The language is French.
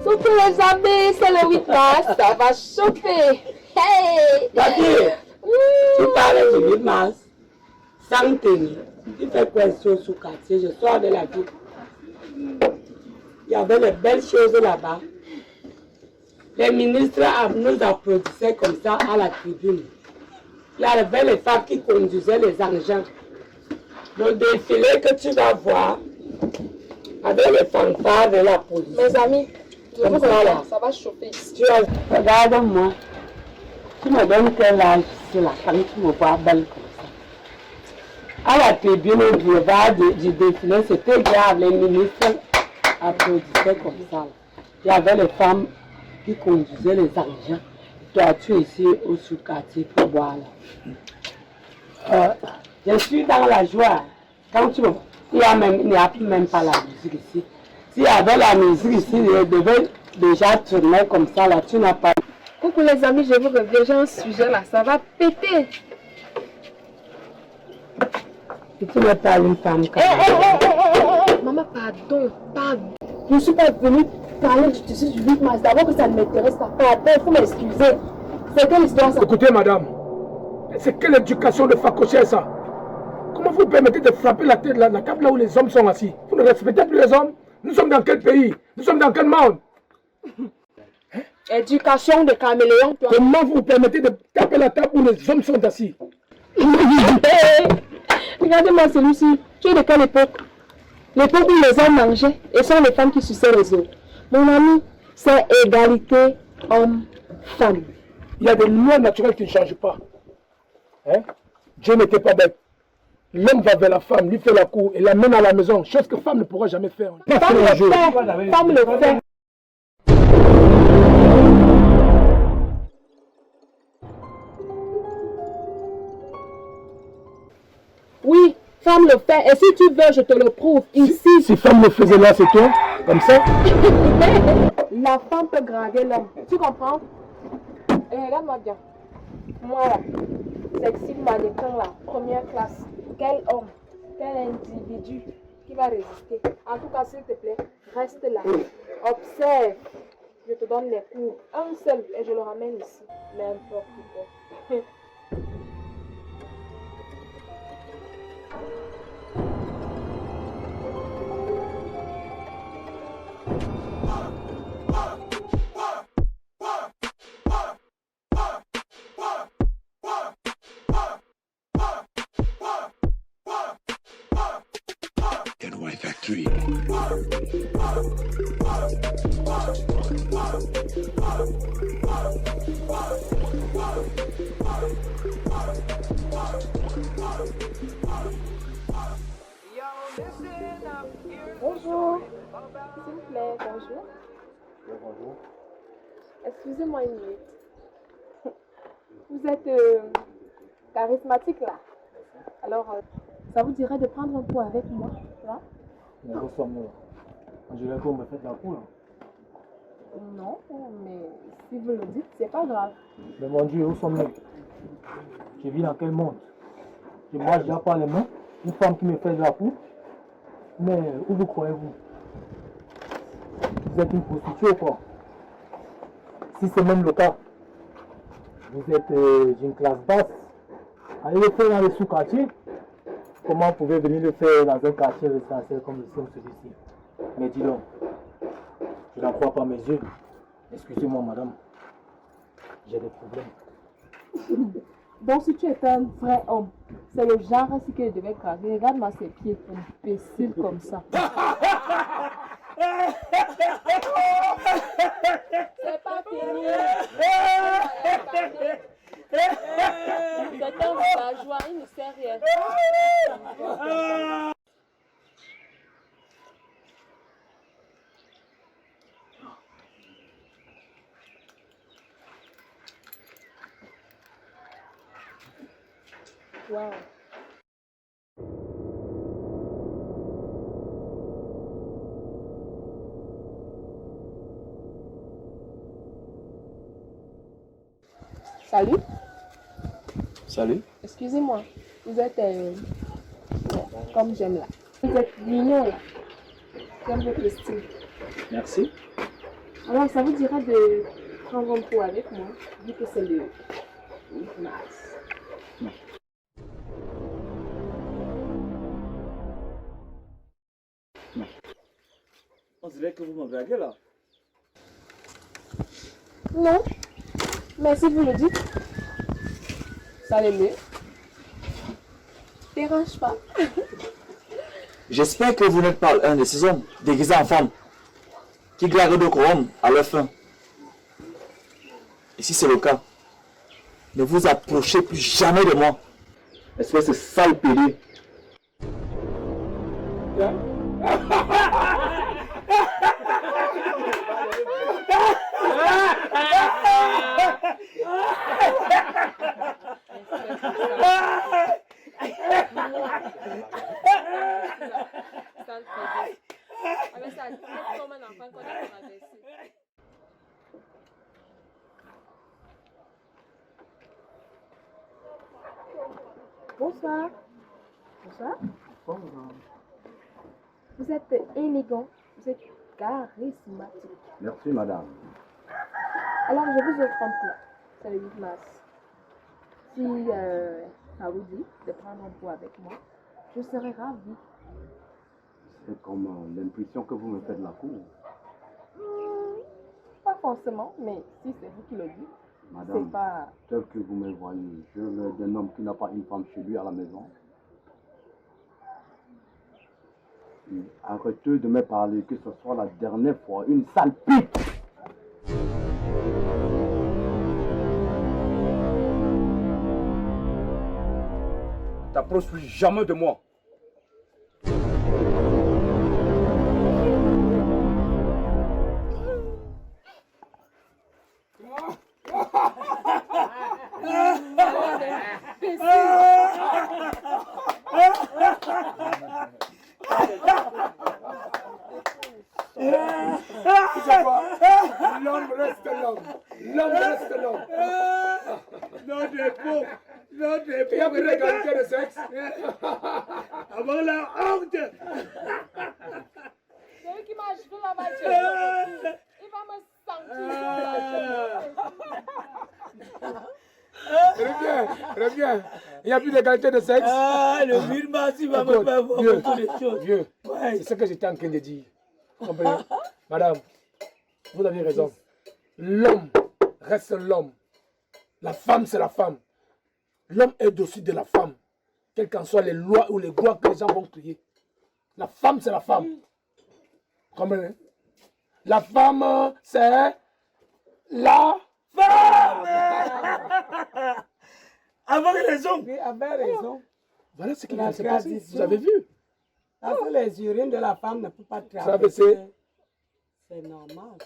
Surtout les amis, c'est le 8 mars, ça va chauffer. Hey! Daddy, tu parlais du 8 mars, sans tenir. Tu fais question sous quartier, je sors de la ville. Il y avait de belles choses là-bas. Les ministres nous applaudissaient comme ça à la tribune. Il y avait les femmes qui conduisaient les engins. Le défilé que tu vas voir, avec les fanfares de la police. Mes amis, je vous regarde, ça va chauffer ici. Regarde-moi. Tu me donnes quel âge c'est là, quand tu me vois belle comme ça. À la tribune, au boulevard du défilé, c'était grave. Les ministres applaudissaient comme ça. Il y avait les femmes qui conduisaient les engins. Toi, tu es ici au sous-quartier pour boire là. Je suis dans la joie. Quand tu me vois, il n'y a même pas la musique ici. S'il y avait la musique ici, je devais déjà tourner comme ça là. Tu n'as pas. Coucou les amis, je vous reviens, j'ai un sujet là, ça va péter. Si tu n'es pas une femme comme ça. Maman, pardon. Je ne suis pas venue parler du tissu du 8 mars. D'abord que ça ne m'intéresse pas. Pardon, il faut m'excuser. C'est quelle histoire ça? Écoutez madame, c'est quelle éducation de facochère ça? Comment vous permettez de frapper la tête, la table là où les hommes sont assis? Vous ne respectez plus les hommes? Nous sommes dans quel pays? Nous sommes dans quel monde? Éducation de caméléon, toi. Comment vous permettez de taper la table où les hommes sont assis? Regardez-moi celui-ci. Tu es de quelle époque? L'époque où les hommes mangeaient et sont les femmes qui suçaient les autres. Mon ami, c'est égalité homme-femme. Il y a des lois naturelles qui ne changent pas. Hein? Dieu n'était pas bête. L'homme va vers la femme, lui fait la cour et l'amène à la maison, chose que femme ne pourra jamais faire. Femme le fait. Femme le fait. Oui, femme le fait. Et si tu veux, je te le prouve ici. Si femme le faisait là, c'est toi, comme ça. La femme peut draguer l'homme. Tu comprends? Et regarde-moi bien. Moi là, sexy mannequin là, première classe. Quel homme, quel individu qui va résister? En tout cas, s'il te plaît, reste là. Observe. Je te donne les cours. Un seul et je le ramène ici. N'importe quoi. Factory. Bonjour. S'il vous plaît, bonjour. Bonjour. Excusez-moi une minute. Vous êtes charismatique là. Alors, ça vous dirait de prendre un coup avec moi là? Mais où sommes-nous? Je vais me faire la cour. Non, mais si vous le dites, c'est pas grave. Mais mon Dieu, où sommes-nous? Je vis dans quel monde? Je mange déjà pas les mains. Une femme qui me fait de la cour. Mais où vous croyez-vous? Vous êtes une prostituée ou quoi? Si c'est même le cas, vous êtes d'une classe basse. Allez le faire dans les sous-quartiers. Comment vous pouvez venir le faire dans un quartier résidentiel comme ici ou celui-ci? Mais dis donc, je n'en crois pas mes yeux. Excusez-moi madame, j'ai des problèmes. Bon, si tu es un vrai homme, c'est le genre ainsi que je devais craser. Regarde-moi ses pieds, imbécile comme ça. C'est pas fini. C'est un villageois, il ne sait rien. Wow. Salut. Salut. Excusez-moi, vous êtes comme j'aime là. Vous êtes mignon là. J'aime votre style. Merci. Alors, ça vous dirait de prendre un pot avec moi, vu que c'est le 8 mars. On dirait que vous me blaguez là. Non, mais si vous le dites, ça l'est mieux. Dérange pas. J'espère que vous n'êtes pas un de ces hommes déguisés en femme qui glaquent de couronne à leur fin. Et si c'est le cas, ne vous approchez plus jamais de moi. Espèce de sale pédé. Bonsoir. Bonsoir. Vous êtes élégant, vous êtes charismatique. Merci, madame. Alors, je vous offre un plat. C'est le 8 mars. Si ça vous dit de prendre un pot avec moi, je serai ravie. C'est comme l'impression que vous me faites de la cour. Pas forcément, mais si c'est vous qui le dites, Madame, c'est pas... tel que vous me voyez, je veux d'un homme qui n'a pas une femme chez lui à la maison. Arrêtez de me parler, que ce soit la dernière fois, une sale pute! T'approches plus jamais de moi. L'homme reste l'homme. L'homme reste l'homme. Non, des pauvres. Non, des Il y a plus d'égalité de sexe. Avant la honte. C'est lui qui m'a acheté la voiture. Il va me sentir. Reviens. Il n'y a plus d'égalité de sexe. Le 8 mars, il va me faire voir beaucoup de choses. Vieux, c'est ce que j'étais en train de dire. Comprenez? Madame, vous avez raison. L'homme reste l'homme. La femme, c'est la femme. L'homme est au-dessus de la femme. Quelles qu'en soient les lois ou les droits que les gens vont crier. La femme, c'est la femme. Comprenez? La femme, c'est la femme. Avec raison. Oui, avait raison. Voilà ce qui La vient de se passer. tradition. Vous avez vu? Parce que les urines de la femme ne peuvent pas Ça, traverser. c'est- C'est normal.